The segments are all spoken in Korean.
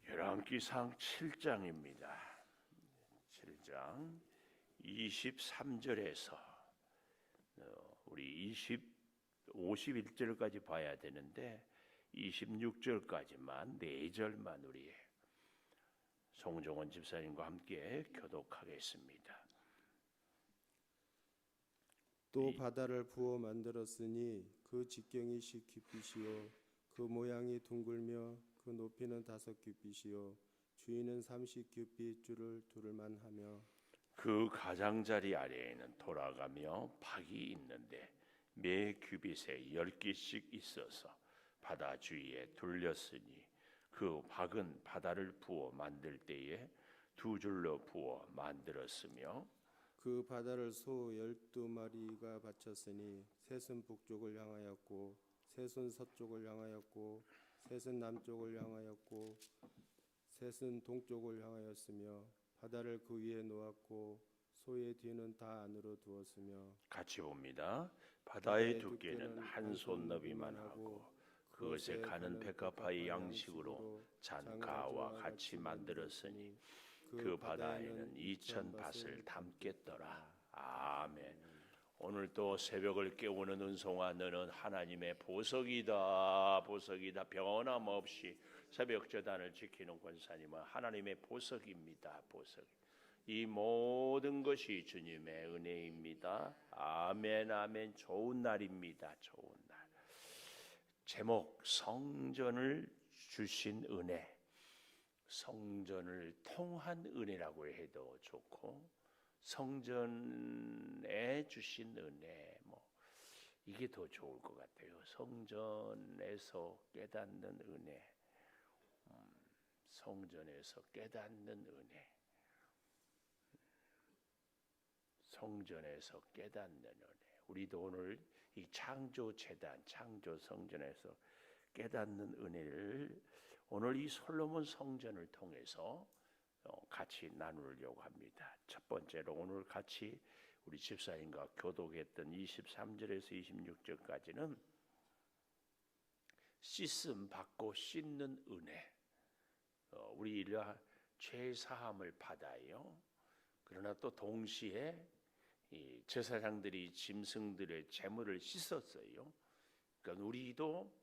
열왕기상 7장입니다. 7장 23절에서 우리 51절까지 봐야 되는데 26절까지만 4절만 우리 송정원 집사님과 함께 교독하겠습니다. 또 바다를 부어 만들었으니 그 직경이 10규빗이요 그 모양이 둥글며 그 높이는 5규빗이요 주위는 30규빗 줄을 두를만 하며 그 가장자리 아래에는 돌아가며 박이 있는데 매 규빗에 10개씩 있어서 바다 주위에 둘렸으니 그 박은 바다를 부어 만들 때에 2줄로 부어 만들었으며 그 바다를 소 12마리가 바쳤으니 셋은 북쪽을 향하였고 셋은 서쪽을 향하였고 셋은 남쪽을 향하였고 셋은 동쪽을 향하였으며 바다를 그 위에 놓았고 소의 뒤는 다 안으로 두었으며 같이 봅니다. 바다의 두께는 한 손너비만 하고 그것에 가는 백합화의 양식으로 잔가와 같이 만들었으니 그 바다에는 2000밭을 담겠더라. 아멘. 오늘 또 새벽을 깨우는 은송아, 너는 하나님의 보석이다. 보석이다. 변함없이 새벽 제단을 지키는 권사님은 하나님의 보석입니다. 보석. 이 모든 것이 주님의 은혜입니다. 아멘, 아멘. 좋은 날입니다. 좋은 날. 제목, 성전을 주신 은혜. 성전을 통한 은혜라고 해도 좋고, 성전에 주신 은혜, 이게 더 좋을 것 같아요. 성전에서 깨닫는 은혜, 성전에서 깨닫는 은혜, 성전에서 깨닫는 은혜. 우리도 오늘 이 창조 재단, 창조 성전에서 깨닫는 은혜를 오늘 이 솔로몬 성전을 통해서 같이 나누려고 합니다. 첫 번째로 오늘 같이 우리 집사님과 교독했던 23절에서 26절까지는 씻음 받고 씻는 은혜. 우리가 죄 사함을 받아요. 그러나 또 동시에 이 제사장들이 짐승들의 제물을 씻었어요. 그러니까 우리도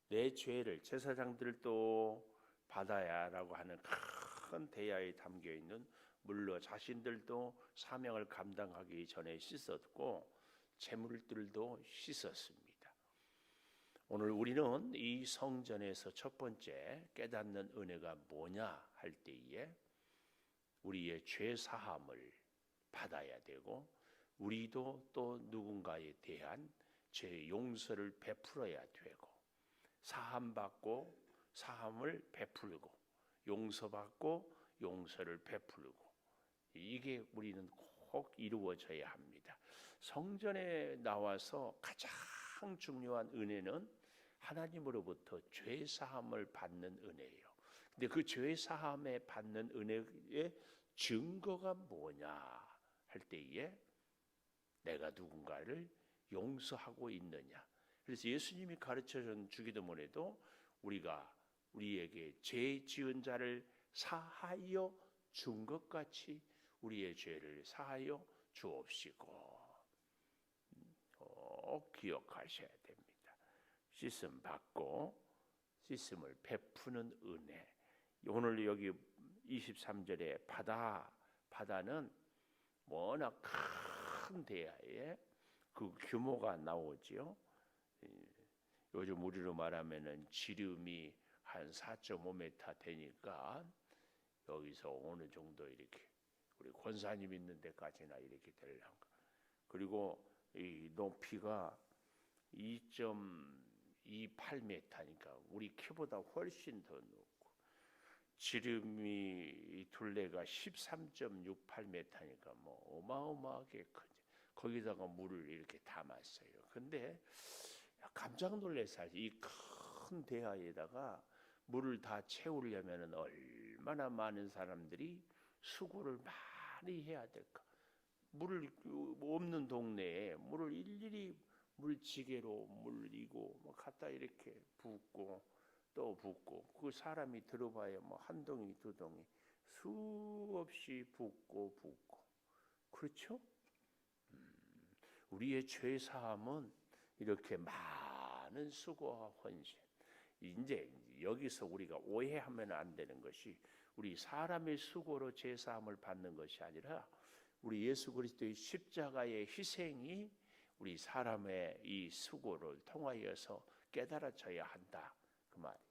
내 죄를 제사장들도 받아야라고 하는 큰 대야에 담겨 있는, 물론 자신들도 사명을 감당하기 전에 씻었고 제물들도 씻었습니다. 오늘 우리는 이 성전에서 첫 번째 깨닫는 은혜가 뭐냐 할 때에 우리의 죄 사함을 받아야 되고, 우리도 또 누군가에 대한 죄 용서를 베풀어야 되고, 사함받고 사함을 베풀고, 용서받고 용서를 베풀고, 이게 우리는 꼭 이루어져야 합니다. 성전에 나와서 가장 중요한 은혜는 하나님으로부터 죄 사함을 받는 은혜예요. 근데 그 죄 사함에 받는 은혜의 증거가 뭐냐 할 때에 내가 누군가를 용서하고 있느냐. 그래서 예수님이 가르쳐준 주기도문에도 우리가 우리에게 죄 지은 자를 사하여 준 것 같이 우리의 죄를 사하여 주옵시고, 꼭 기억하셔야 됩니다. 씻음 받고 씻음을 베푸는 은혜. 오늘 여기 23절에 바다는 워낙 큰 대야에 그 규모가 나오지요. 요즘 우리로 말하면은 지름이 한 4.5m 되니까 여기서 어느 정도 이렇게 우리 권사님 있는 데까지나 이렇게 되려고. 그리고 이 높이가 2.28m니까 우리 키보다 훨씬 더 높고, 지름이 둘레가 13.68m니까 어마어마하게 크죠. 거기다가 물을 이렇게 담았어요. 근데 깜짝 놀라서 이 큰 대하에다가 물을 다 채우려면 얼마나 많은 사람들이 수고를 많이 해야 될까. 물을 없는 동네에 물을 일일이 물지게로 물리고 갖다 이렇게 붓고 또 붓고 그 사람이 들어봐야 뭐 한 동이 두 동이 수없이 붓고 그렇죠? 우리의 죄 사함은 이렇게 많은 수고와 헌신. 이제 여기서 우리가 오해하면 안 되는 것이 우리 사람의 수고로 죄 사함을 받는 것이 아니라 우리 예수 그리스도의 십자가의 희생이 우리 사람의 이 수고를 통하여서 깨달아져야 한다. 그 말이에요.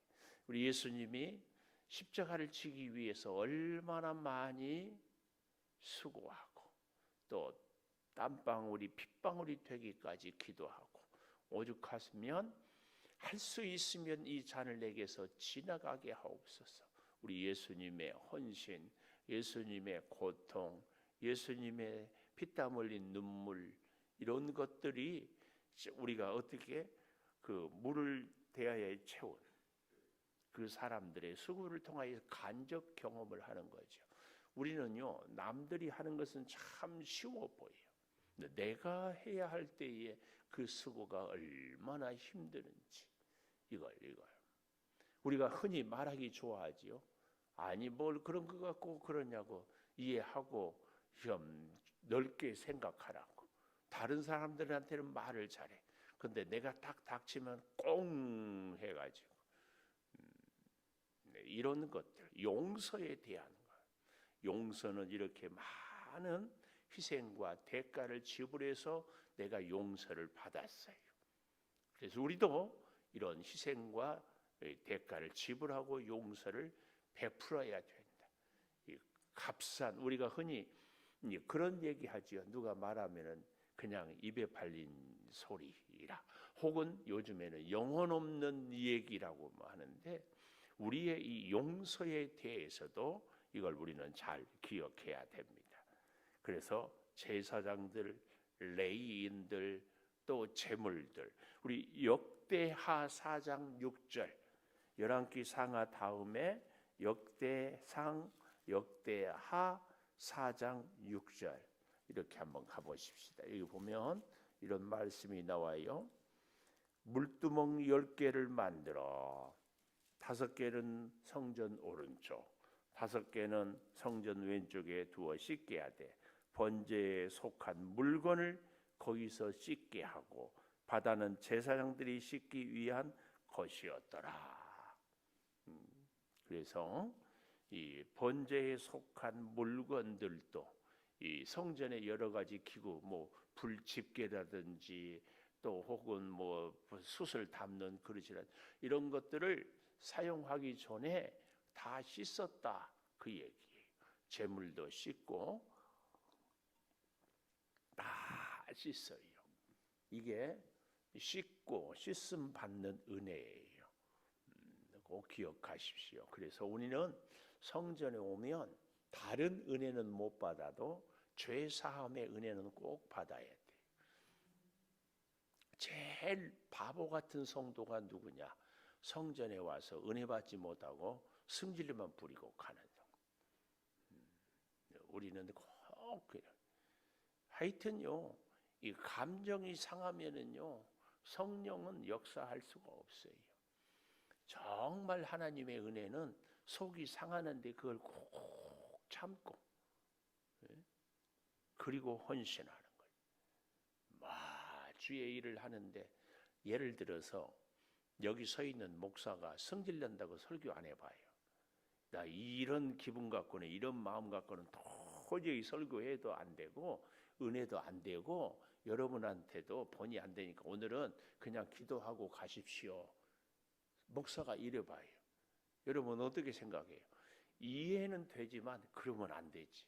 우리 예수님이 십자가를 지기 위해서 얼마나 많이 수고하고 또 땀방울이 핏방울이 되기까지 기도하고 오죽하면 할 수 있으면 이 잔을 내게서 지나가게 하옵소서. 우리 예수님의 헌신, 예수님의 고통, 예수님의 피땀 흘린 눈물 이런 것들이 우리가 어떻게 그 물을 대야에 채운 그 사람들의 수고를 통하여 간접 경험을 하는 거죠. 우리는요 남들이 하는 것은 참 쉬워 보여요. 내가 해야 할 때에 그 수고가 얼마나 힘드는지 이걸 우리가 흔히 말하기 좋아하지요. 아니 뭘 그런 것 같고 그러냐고 이해하고 좀 넓게 생각하라고. 다른 사람들한테는 말을 잘해. 근데 내가 딱 닥치면 꽁 해가지고 이런 것들 용서에 대한 것. 용서는 이렇게 많은 희생과 대가를 지불해서 내가 용서를 받았어요. 그래서 우리도 이런 희생과 대가를 지불하고 용서를 베풀어야 된다. 값싼 우리가 흔히 그런 얘기하지요. 누가 말하면은 그냥 입에 발린 소리라 혹은 요즘에는 영혼 없는 얘기라고 하는데 우리의 이 용서에 대해서도 이걸 우리는 잘 기억해야 됩니다. 그래서 제사장들, 레위인들 또 제물들 우리 역대하 4장 6절 열왕기 상하 다음에 역대상 역대하 4장 6절 이렇게 한번 가보십시다. 여기 보면 이런 말씀이 나와요. 물두멍 10개를 만들어 5개는 성전 오른쪽 5개는 성전 왼쪽에 두어 씻게 하되 번제에 속한 물건을 거기서 씻게 하고 바다는 제사장들이 씻기 위한 것이었더라. 그래서 이 번제에 속한 물건들도 이 성전의 여러 가지 기구, 뭐 불집게라든지 또 혹은 뭐 숯을 담는 그릇이라 이런 것들을 사용하기 전에 다 씻었다 그 얘기예요. 제물도 씻고 다 씻어요. 이게 씻고 씻음 받는 은혜예요. 꼭 기억하십시오. 그래서 우리는 성전에 오면 다른 은혜는 못 받아도 죄 사함의 은혜는 꼭 받아야 돼. 제일 바보 같은 성도가 누구냐? 성전에 와서 은혜 받지 못하고 승질만 부리고 가는 성도. 우리는 꼭 그래. 하여튼요, 이 감정이 상하면은요, 성령은 역사할 수가 없어요. 정말 하나님의 은혜는 속이 상하는데 그걸 꼭 참고, 그리고 헌신하는 거예요. 주의 일을 하는데 예를 들어서 여기 서 있는 목사가 성질난다고 설교 안 해봐요. 나 이런 기분 갖고는 이런 마음 갖고는 도저히 설교해도 안 되고 은혜도 안 되고 여러분한테도 본의 안 되니까 오늘은 그냥 기도하고 가십시오. 목사가 이래봐요. 여러분 어떻게 생각해요? 이해는 되지만 그러면 안 되지.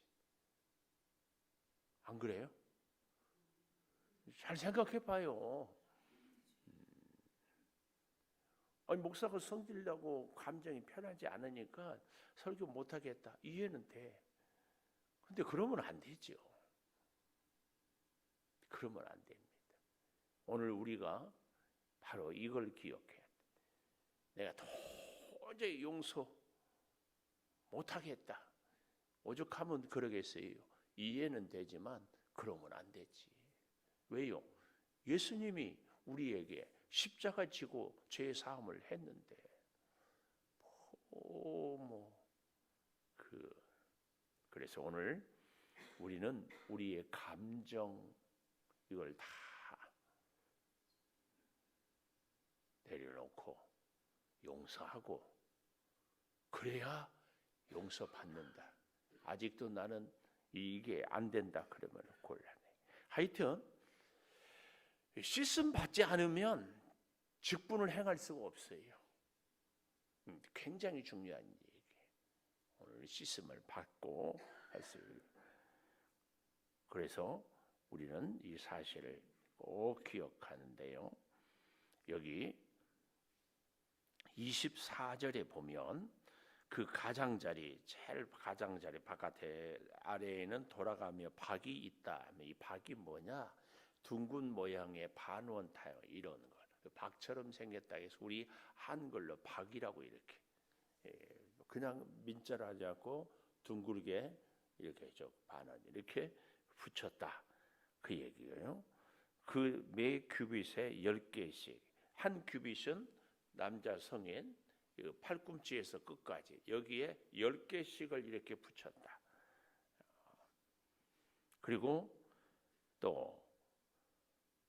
안 그래요? 잘 생각해봐요. 아니 목사가 성질나고 감정이 편하지 않으니까 설교 못하겠다. 이해는 돼. 근데 그러면 안 되죠. 그러면 안 됩니다. 오늘 우리가 바로 이걸 기억해야 돼. 내가 도저히 용서 못하겠다. 오죽하면 그러겠어요. 이해는 되지만 그러면 안 되지. 왜요? 예수님이 우리에게 십자가 지고 죄 사함을 했는데 그래서 오늘 우리는 우리의 감정 이걸 다 내려놓고 용서하고 그래야 용서받는다. 아직도 나는 이게 안 된다 그러면 곤란해. 하여튼 씻음 받지 않으면 직분을 행할 수가 없어요. 굉장히 중요한 얘기예요. 오늘 씻음을 받고 할 수 있어요. 그래서 우리는 이 사실을 꼭 기억하는데요. 여기 24절에 보면 그 가장자리, 제일 가장자리 바깥에 아래에는 돌아가며 박이 있다. 이 박이 뭐냐? 둥근 모양의 반원 타요. 이런 거. 박처럼 생겼다 해서 우리 한글로 박이라고 이렇게 그냥 민자로 하지 않고 둥글게 이렇게 반원 이렇게 붙였다. 그 얘기예요. 그 매 큐빗에 10개씩. 한 큐빗은 남자 성인 팔꿈치에서 끝까지 여기에 10개씩을 이렇게 붙였다. 그리고 또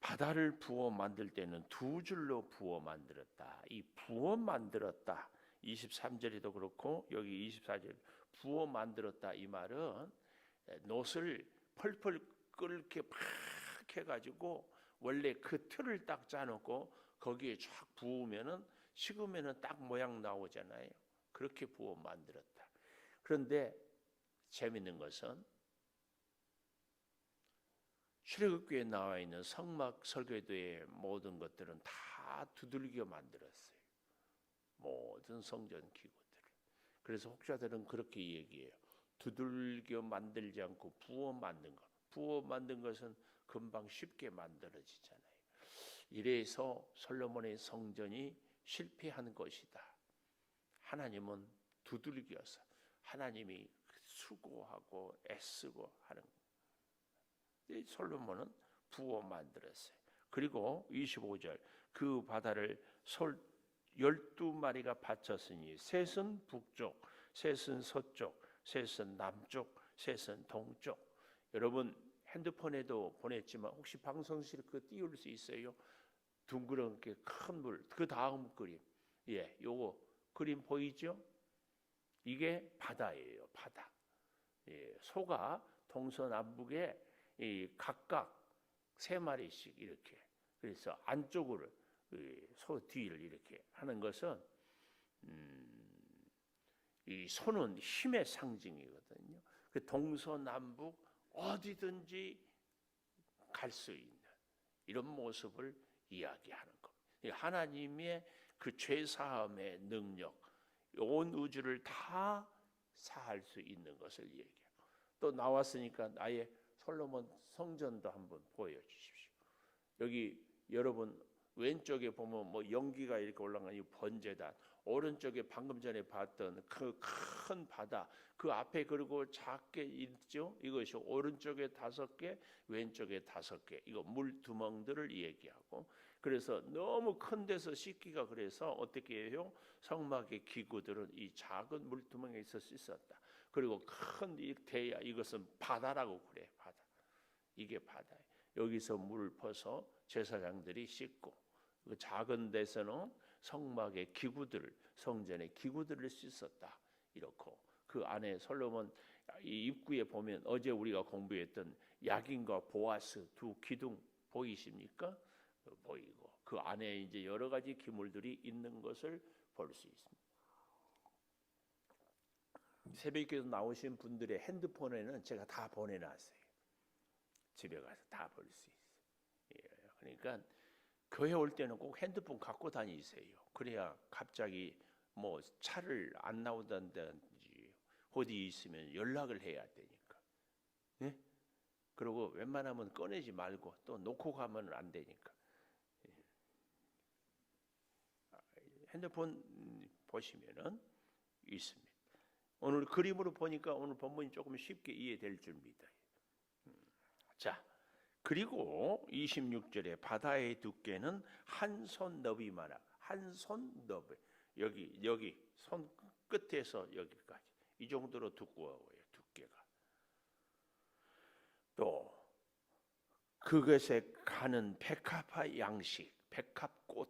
바다를 부어 만들 때는 2줄로 부어 만들었다. 이 부어 만들었다. 23절에도 그렇고 여기 24절 부어 만들었다. 이 말은 놋을 펄펄 끓게 팍 해가지고 원래 그 틀을 딱 짜놓고 거기에 쫙 부으면은 식으면은 딱 모양 나오잖아요. 그렇게 부어 만들었다. 그런데 재밌는 것은 출애굽기에 나와 있는 성막 설교도의 모든 것들은 다 두들겨 만들었어요. 모든 성전 기구들을. 그래서 혹자들은 그렇게 얘기해요. 두들겨 만들지 않고 부어 만든 것. 부어 만든 것은 금방 쉽게 만들어지잖아요. 이래서 솔로몬의 성전이 실패한 것이다. 하나님은 두들겨서 하나님이 수고하고 애쓰고 하는 거예요. 솔로몬은 부어 만들었어요. 그리고 25절 그 바다를 솔 12마리가 바쳤으니 셋은 북쪽, 셋은 서쪽, 셋은 남쪽, 셋은 동쪽. 여러분 핸드폰에도 보냈지만 혹시 방송실 그 띄울 수 있어요? 둥그렇게 큰 물, 그 다음 그림. 예, 요거 그림 보이죠? 이게 바다예요, 바다. 예, 소가 동서남북에 각각 3마리씩 이렇게. 그래서 안쪽으로 소 뒤를 이렇게 하는 것은 이 소는 힘의 상징이거든요. 그 동서남북 어디든지 갈 수 있는 이런 모습을 이야기하는 겁니다. 하나님의 그 죄사함의 능력, 온 우주를 다 사할 수 있는 것을 얘기하고 또 나왔으니까 아예 솔로몬 성전도 한번 보여주십시오. 여기 여러분 왼쪽에 보면 뭐 연기가 이렇게 올라간 이 번제단, 오른쪽에 방금 전에 봤던 그 큰 바다, 그 앞에 그리고 작게 있죠. 이것이 오른쪽에 5개, 왼쪽에 5개. 이거 물두멍들을 얘기하고, 그래서 너무 큰 데서 씻기가 그래서 어떻게 해요? 성막의 기구들은 이 작은 물두멍에서 씻었다. 그리고 큰 대야, 이것은 바다라고 그래. 바다. 이게 바다예요. 여기서 물을 퍼서 제사장들이 씻고, 그 작은 데서는 성막의 기구들을, 성전의 기구들을 씻었다. 이렇고 그 안에 솔로몬 이 입구에 보면 어제 우리가 공부했던 야긴과 보아스 2 기둥 보이십니까? 보이고 그 안에 이제 여러 가지 기물들이 있는 것을 볼 수 있습니다. 새벽기도 나오신 분들의 핸드폰에는 제가 다 보내놨어요. 집에 가서 다 볼 수 있어요. 예, 그러니까 교회 올 때는 꼭 핸드폰 갖고 다니세요. 그래야 갑자기 뭐 차를 안 나오던지 어디 있으면 연락을 해야 되니까. 예? 그리고 웬만하면 꺼내지 말고 또 놓고 가면 안 되니까. 예. 핸드폰 보시면은 있습니다. 오늘 그림으로 보니까 오늘 본문이 조금 쉽게 이해될 줄 믿어요. 자, 그리고 26절에 바다의 두께는 한 손 너비만 하고, 한 손 너비, 여기 손 끝에서 여기까지 이 정도로 두꺼워요. 두께가 또 그것에 가는 백합화 양식, 백합꽃,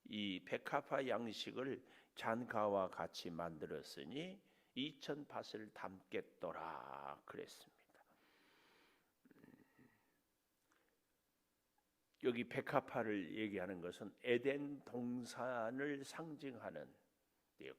이 백합화 양식을 잔가와 같이 만들었으니 2000밭을 담겠더라 그랬습니다. 여기 백합화를 얘기하는 것은 에덴 동산을 상징하는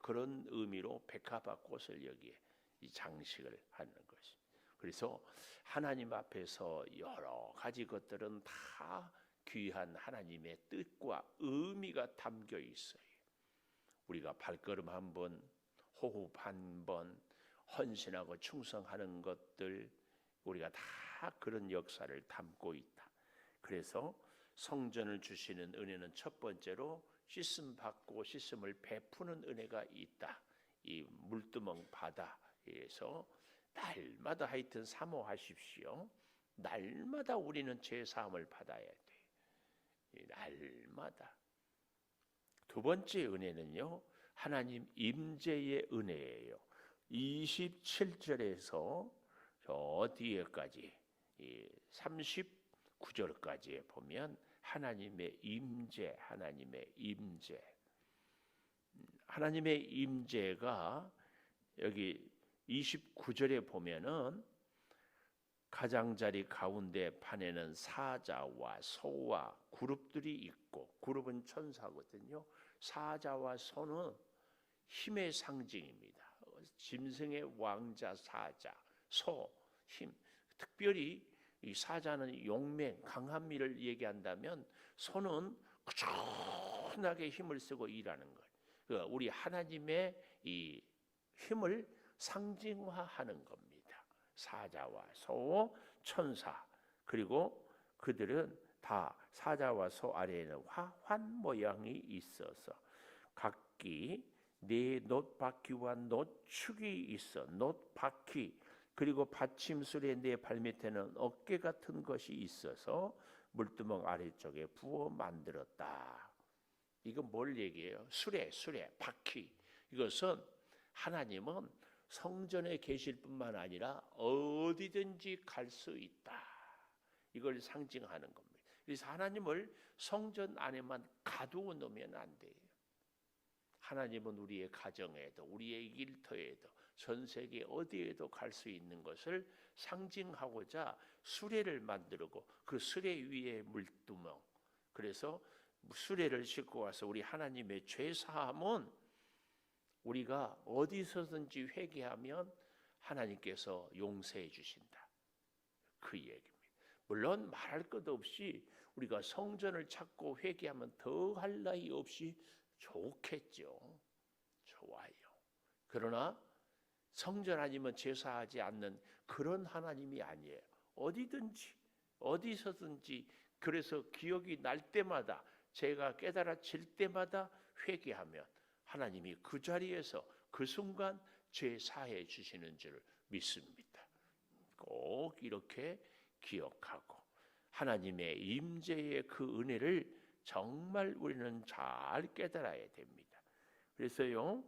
그런 의미로 백합화 꽃을 여기에 이 장식을 하는 것이. 그래서 하나님 앞에서 여러 가지 것들은 다 귀한 하나님의 뜻과 의미가 담겨 있어요. 우리가 발걸음 한 번, 호흡 한 번, 헌신하고 충성하는 것들, 우리가 다 그런 역사를 담고 있다. 그래서 성전을 주시는 은혜는 첫 번째로 씻음 받고 씻음을 베푸는 은혜가 있다. 이 물두멍 바다에서 날마다 하여튼 사모하십시오. 날마다 우리는 죄 사함을 받아야 돼. 날마다. 두 번째 은혜는요, 하나님 임재의 은혜예요. 27절에서 저 뒤에까지 39절까지에 보면 하나님의 임재, 하나님의 임재. 하나님의 임재가 여기 29절에 보면은 가장자리 가운데 판에는 사자와 소와 그룹들이 있고, 그룹은 천사거든요. 사자와 소는 힘의 상징입니다. 짐승의 왕자 사자, 소, 힘. 특별히 이 사자는 용맹, 강함미를 얘기한다면 소는 꾸준하게 힘을 쓰고 일하는 거예요. 우리 하나님의 이 힘을 상징화하는 겁니다. 사자와 소, 천사, 그리고 그들은 다 사자와 소 아래에는 화환 모양이 있어서 각기 네 놋바퀴와 놋축이 있어. 놋바퀴, 그리고 받침술에 네 발밑에는 어깨 같은 것이 있어서 물두멍 아래쪽에 부어 만들었다. 이거 뭘 얘기해요? 수레, 바퀴. 이것은 하나님은 성전에 계실 뿐만 아니라 어디든지 갈 수 있다. 이걸 상징하는 겁니다. 그래서 하나님을 성전 안에만 가두어 놓으면 안 돼요. 하나님은 우리의 가정에도, 우리의 일터에도, 전 세계 어디에도 갈 수 있는 것을 상징하고자 수레를 만들고 그 수레 위에 물두멍. 그래서 수레를 싣고 와서 우리 하나님의 죄 사함은 우리가 어디서든지 회개하면 하나님께서 용서해 주신다. 그 얘기입니다. 물론 말할 것 없이 우리가 성전을 찾고 회개하면 더 할 나위 없이 좋겠죠. 좋아요. 그러나 성전 아니면 제사하지 않는 그런 하나님이 아니에요. 어디든지 어디서든지. 그래서 기억이 날 때마다, 제가 깨달아질 때마다 회개하면 하나님이 그 자리에서 그 순간 죄 사해 주시는 줄 믿습니다. 꼭 이렇게 기억하고 하나님의 임재의 그 은혜를 정말 우리는 잘 깨달아야 됩니다. 그래서요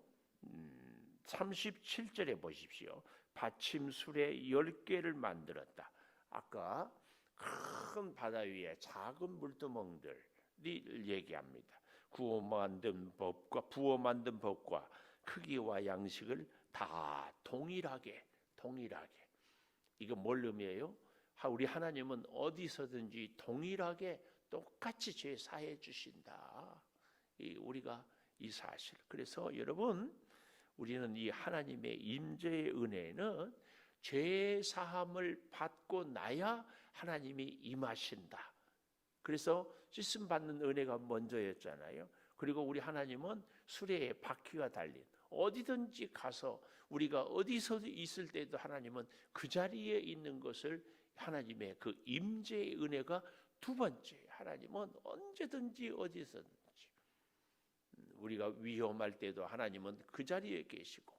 37절에 보십시오. 받침술에 10개를 만들었다. 아까 큰 바다 위에 작은 물두멍들이 얘기합니다. 부어 만든 법과 크기와 양식을 다 동일하게. 이거 뭘 의미해요? 우리 하나님은 어디서든지 동일하게 똑같이 죄 사해 주신다. 우리가 이 사실. 그래서 여러분, 우리는 이 하나님의 임재의 은혜는 죄 사함을 받고 나야 하나님이 임하신다. 그래서 씻음 받는 은혜가 먼저였잖아요. 그리고 우리 하나님은 수레에 바퀴가 달린, 어디든지 가서 우리가 어디서 있을 때도 하나님은 그 자리에 있는 것을, 하나님의 그 임재의 은혜가 두 번째. 하나님은 언제든지 어디서든지, 우리가 위험할 때도 하나님은 그 자리에 계시고,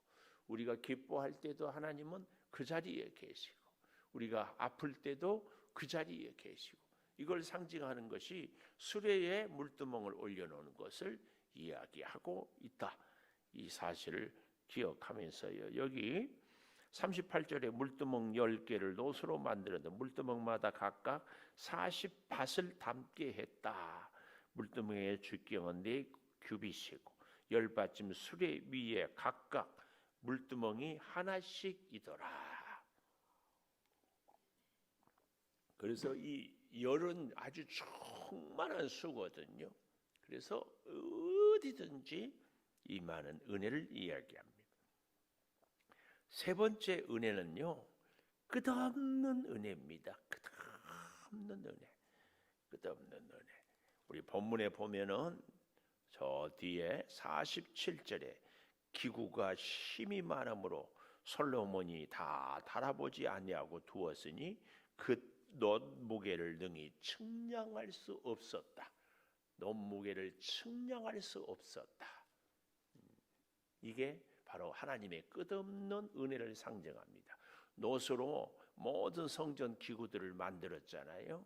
우리가 기뻐할 때도 하나님은 그 자리에 계시고, 우리가 아플 때도 그 자리에 계시고, 이걸 상징하는 것이 수레에 물두멍을 올려놓은 것을 이야기하고 있다. 이 사실을 기억하면서요, 여기 38절에 물두멍 10개를 노수로 만들었는데 물두멍마다 각각 40밭을 담게 했다. 물두멍의 주경은 4규빗이고 10받침 수레 위에 각각 물두멍이 하나씩이더라. 그래서 이 열은 아주 충만한 수거든요. 그래서 어디든지 이 많은 은혜를 이야기합니다. 세 번째 은혜는요, 끝없는 은혜입니다. 끝없는 은혜, 끝없는 은혜. 우리 본문에 보면은 저 뒤에 47절에 기구가 심히 많으므로 솔로몬이 다 달아보지 아니하고 두었으니 그 놋 무게를 능히 측량할 수 없었다. 놋 무게를 측량할 수 없었다. 이게 바로 하나님의 끝없는 은혜를 상징합니다. 놋으로 모든 성전 기구들을 만들었잖아요.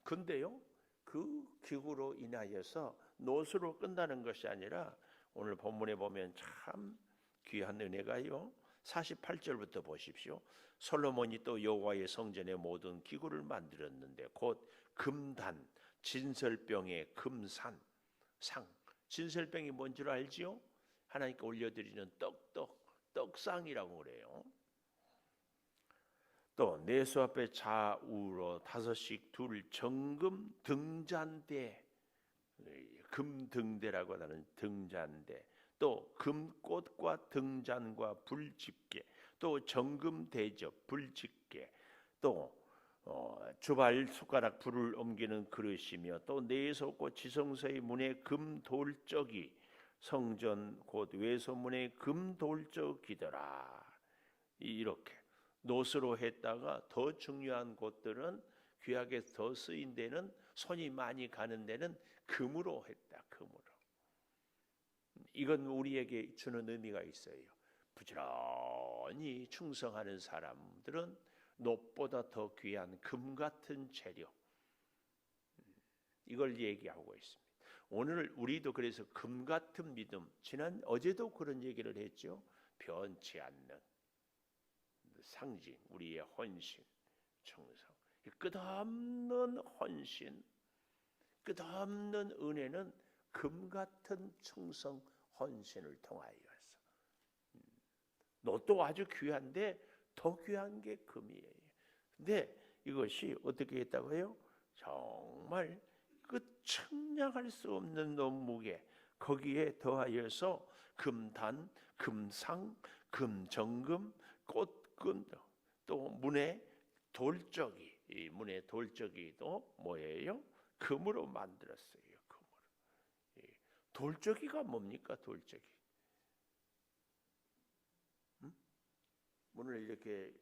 근데요, 그 기구로 인하여서 놋으로 끝나는 것이 아니라 오늘 본문에 보면 참 귀한 은혜가요. 48절부터 보십시오. 솔로몬이 또 여호와의 성전의 모든 기구를 만들었는데 곧 금단, 진설병의 금산, 상. 진설병이 뭔 줄 알지요? 하나님께 올려드리는 떡상이라고 그래요. 또 내수 앞에 좌우로 5씩 둘 정금 등잔대, 금등대라고 하는 등잔대, 또 금꽃과 등잔과 불집게, 또 정금 대접 불집게, 또 주발 숟가락 불을 옮기는 그릇이며 또 내소꽃 지성소의 문에 금돌적이 성전 곧 외소문의 금돌적이더라. 이렇게 놋으로 했다가 더 중요한 곳들은 귀하게 더 쓰인 데는 손이 많이 가는 데는 금으로 했다. 금으로. 이건 우리에게 주는 의미가 있어요. 부지런히 충성하는 사람들은 놋보다 더 귀한 금 같은 재료, 이걸 얘기하고 있습니다. 오늘 우리도 그래서 금 같은 믿음, 어제도 그런 얘기를 했죠. 변치 않는 상징, 우리의 헌신, 충성, 끝없는 헌신, 끝없는 은혜는 금 같은 충성, 헌신을 통하여서. 놋도 아주 귀한데 더 귀한 게 금이에요. 근데 이것이 어떻게 했다고요? 정말 그 측량할 수 없는 논무게, 거기에 더하여서 금단, 금상, 금정금, 꽃금, 또 문의 돌적이, 이 문의 돌적이도 뭐예요? 금으로 만들었어요. 금으로. 돌적이가 뭡니까? 돌적이. 문을 이렇게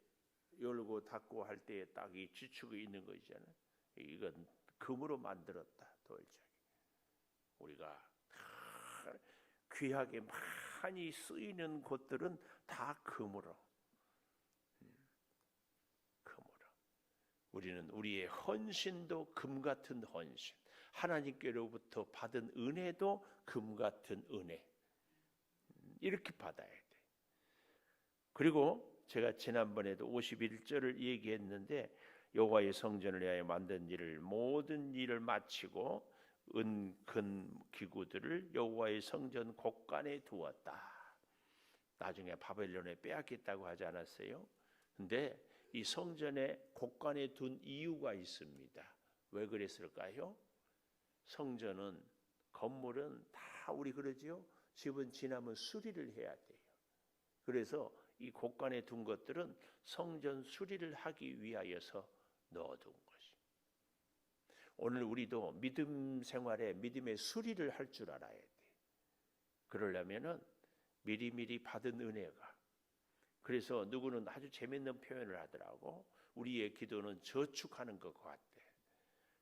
열고 닫고 할 때 딱 이 지축이 있는 거 있잖아요. 이건 금으로 만들었다. 돌적이. 우리가 귀하게 많이 쓰이는 곳들은 다 금으로. 금으로. 우리는 우리의 헌신도 금 같은 헌신, 하나님께로부터 받은 은혜도 금 같은 은혜, 이렇게 받아야 돼. 그리고 제가 지난번에도 51절을 얘기했는데 여호와의 성전을 위하여 만든 일을 모든 일을 마치고 은근 기구들을 여호와의 성전 곳간에 두었다. 나중에 바벨론에 빼앗겼다고 하지 않았어요? 근데 이 성전의 곳간에 둔 이유가 있습니다. 왜 그랬을까요? 성전은, 건물은 다 우리 그러지요? 집은 지나면 수리를 해야 돼요. 그래서 이 곳간에 둔 것들은 성전 수리를 하기 위하여서 넣어둔 것이. 오늘 우리도 믿음 생활에 믿음의 수리를 할 줄 알아야 돼. 그러려면은 미리미리 받은 은혜가. 그래서 누구는 아주 재밌는 표현을 하더라고. 우리의 기도는 저축하는 것 같대.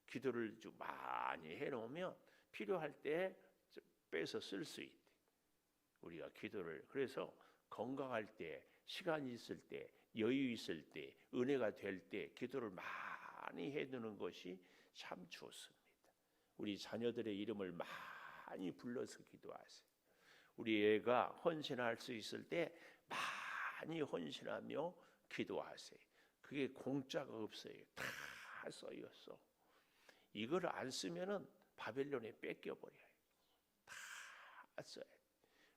기도를 좀 많이 해놓으면 필요할 때 빼서 쓸 수 있대. 우리가 기도를, 그래서 건강할 때, 시간이 있을 때, 여유 있을 때, 은혜가 될 때 기도를 많이 해두는 것이 참 좋습니다. 우리 자녀들의 이름을 많이 불러서 기도하세요. 우리 애가 헌신할 수 있을 때 많이 헌신하며 기도하세요. 그게 공짜가 없어요. 다 써였어. 이걸 안 쓰면은 바벨론에 뺏겨버려요. 다 써요.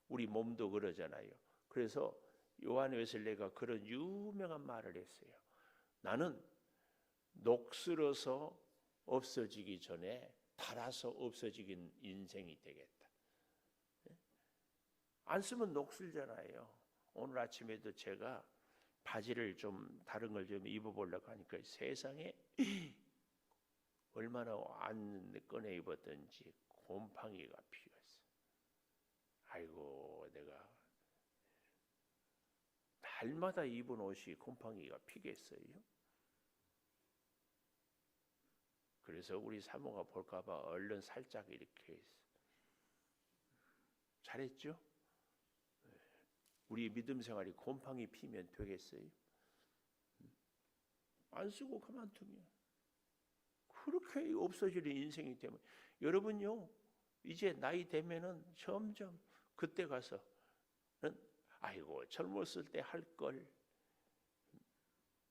우리 몸도 그러잖아요. 그래서 요한 웨슬레가 그런 유명한 말을 했어요. 나는 녹슬어서 없어지기 전에 닳아서 없어지긴 인생이 되겠다. 안 쓰면 녹슬잖아요. 오늘 아침에도 제가 바지를 좀 다른 걸 좀 입어보려고 하니까 세상에 얼마나 안 꺼내 입었던지 곰팡이가 피었어. 아이고, 내가 날마다 입은 옷이 곰팡이가 피겠어요? 그래서 우리 사모가 볼까봐 얼른 살짝 이렇게 했어. 잘했죠? 우리 믿음 생활이 곰팡이 피면 되겠어요? 안 쓰고 그만두면 그렇게 없어지는 인생이 되면, 여러분요 이제 나이 되면은 점점 그때 가서는 아이고 젊었을 때 할 걸.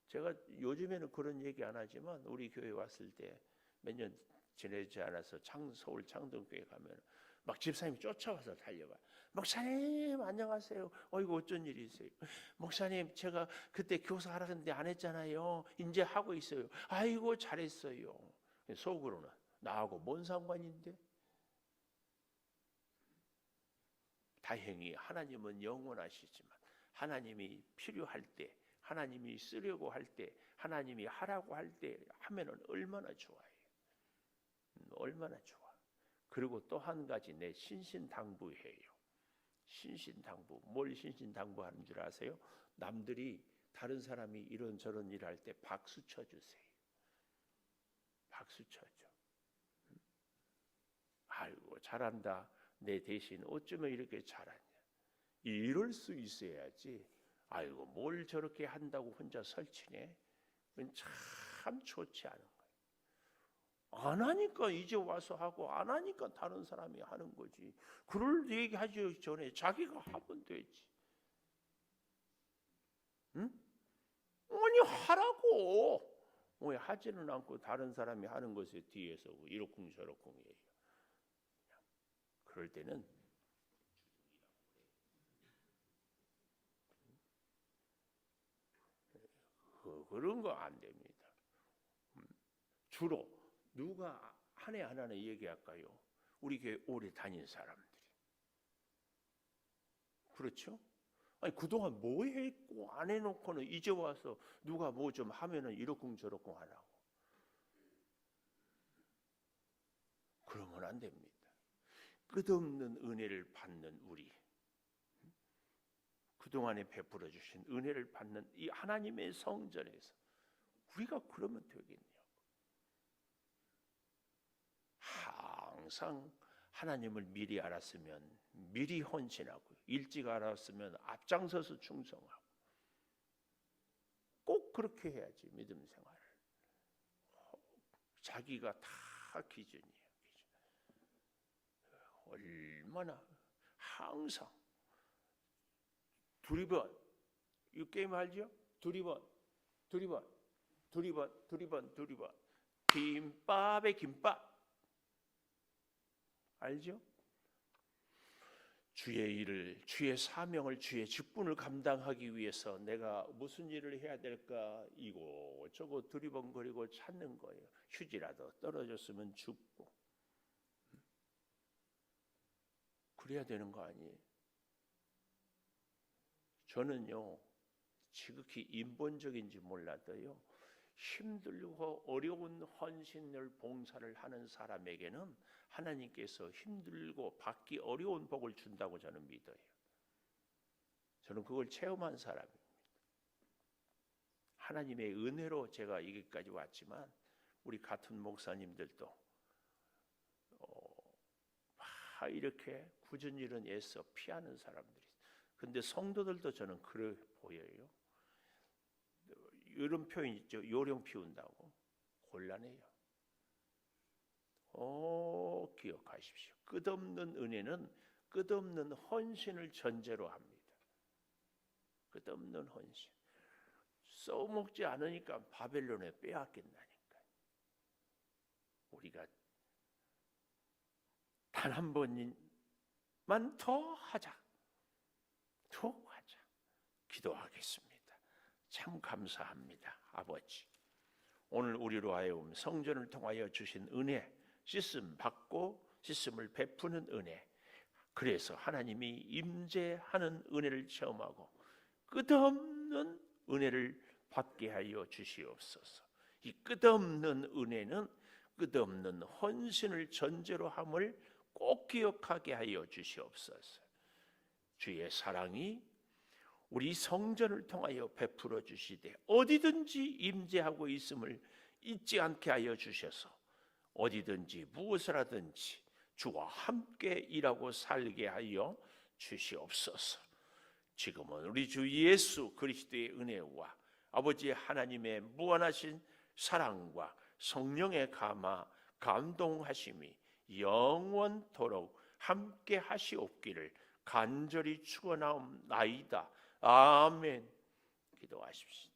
제가 요즘에는 그런 얘기 안 하지만 우리 교회 왔을 때 몇 년 지내지 않아서 서울 창동교회 가면 막 집사님이 쫓아와서 달려가. 목사님 안녕하세요. 이거 어쩐 일이세요? 목사님 제가 그때 교사하라는데 안 했잖아요. 이제 하고 있어요. 아이고 잘했어요. 속으로는 나하고 뭔 상관인데? 다행히 하나님은 영원하시지만 하나님이 필요할 때, 하나님이 쓰려고 할 때, 하나님이 하라고 할 때 하면은 얼마나 좋아요. 얼마나 좋아. 그리고 또 한 가지 내 신신당부해요. 신신당부. 뭘 신신당부하는 줄 아세요? 남들이 다른 사람이 이런저런 일할 때 박수 쳐주세요. 박수 쳐줘. 아이고 잘한다. 내 대신 어쩌면 이렇게 잘하냐. 이럴 수 있어야지. 아이고 뭘 저렇게 한다고 혼자 설치네. 그건 참 좋지 않은 거예요. 안 하니까 이제 와서 하고, 안 하니까 다른 사람이 하는 거지. 그럴 얘기하기 전에 자기가 하면 되지. 응? 아니 하라고. 왜 하지는 않고 다른 사람이 하는 것에 뒤에서 이러쿵저러쿵이에요. 그럴 때는 그런 거 안 됩니다. 주로 누가 한 해 하나는 얘기할까요? 우리 교회 오래 다닌 사람들이. 그렇죠? 아니 그동안 뭐 했고 안 해놓고는 이제 와서 누가 뭐 좀 하면은 이러쿵저러쿵 하라고. 그러면 안 됩니다. 끝없는 은혜를 받는 우리, 그동안에 베풀어 주신 은혜를 받는 이 하나님의 성전에서 우리가 그러면 되겠냐고. 항상 하나님을 미리 알았으면 미리 헌신하고, 일찍 알았으면 앞장서서 충성하고, 꼭 그렇게 해야지. 믿음 생활을. 자기가 다 기준이에요. 얼마나 항상 두리번, 이 게임 알죠? 두리번 김밥에 김밥 알죠? 주의 일을, 주의 사명을, 주의 직분을 감당하기 위해서 내가 무슨 일을 해야 될까 이곳저곳 두리번거리고 찾는 거예요. 휴지라도 떨어졌으면 죽고. 그래야 되는 거 아니에요? 저는요, 지극히 인본적인지 몰라도요, 힘들고 어려운 헌신을 봉사를 하는 사람에게는 하나님께서 힘들고 받기 어려운 복을 준다고 저는 믿어요. 저는 그걸 체험한 사람입니다. 하나님의 은혜로 제가 여기까지 왔지만 우리 같은 목사님들도 이렇게 굳은 일은 애써 피하는 사람들이 있어요. 근데 성도들도 저는 그래 보여요. 이런 표현 있죠. 요령 피운다고. 곤란해요. 기억하십시오. 끝없는 은혜는 끝없는 헌신을 전제로 합니다. 끝없는 헌신. 써먹지 않으니까 바벨론에 빼앗긴다니까. 우리가 단 한 번만 더 하자. 기도하겠습니다. 참 감사합니다. 아버지, 오늘 우리로 하여금 성전을 통하여 주신 은혜, 씻음 받고 씻음을 베푸는 은혜, 그래서 하나님이 임재하는 은혜를 체험하고 끝없는 은혜를 받게 하여 주시옵소서. 이 끝없는 은혜는 끝없는 헌신을 전제로 함을 꼭 기억하게 하여 주시옵소서. 주의 사랑이 우리 성전을 통하여 베풀어 주시되 어디든지 임재하고 있음을 잊지 않게 하여 주셔서 어디든지 무엇을 하든지 주와 함께 일하고 살게 하여 주시옵소서. 지금은 우리 주 예수 그리스도의 은혜와 아버지 하나님의 무한하신 사랑과 성령의 감동하심이 영원토록 함께 하시옵기를 간절히 축원하옵나이다. 아멘. 기도하십시오.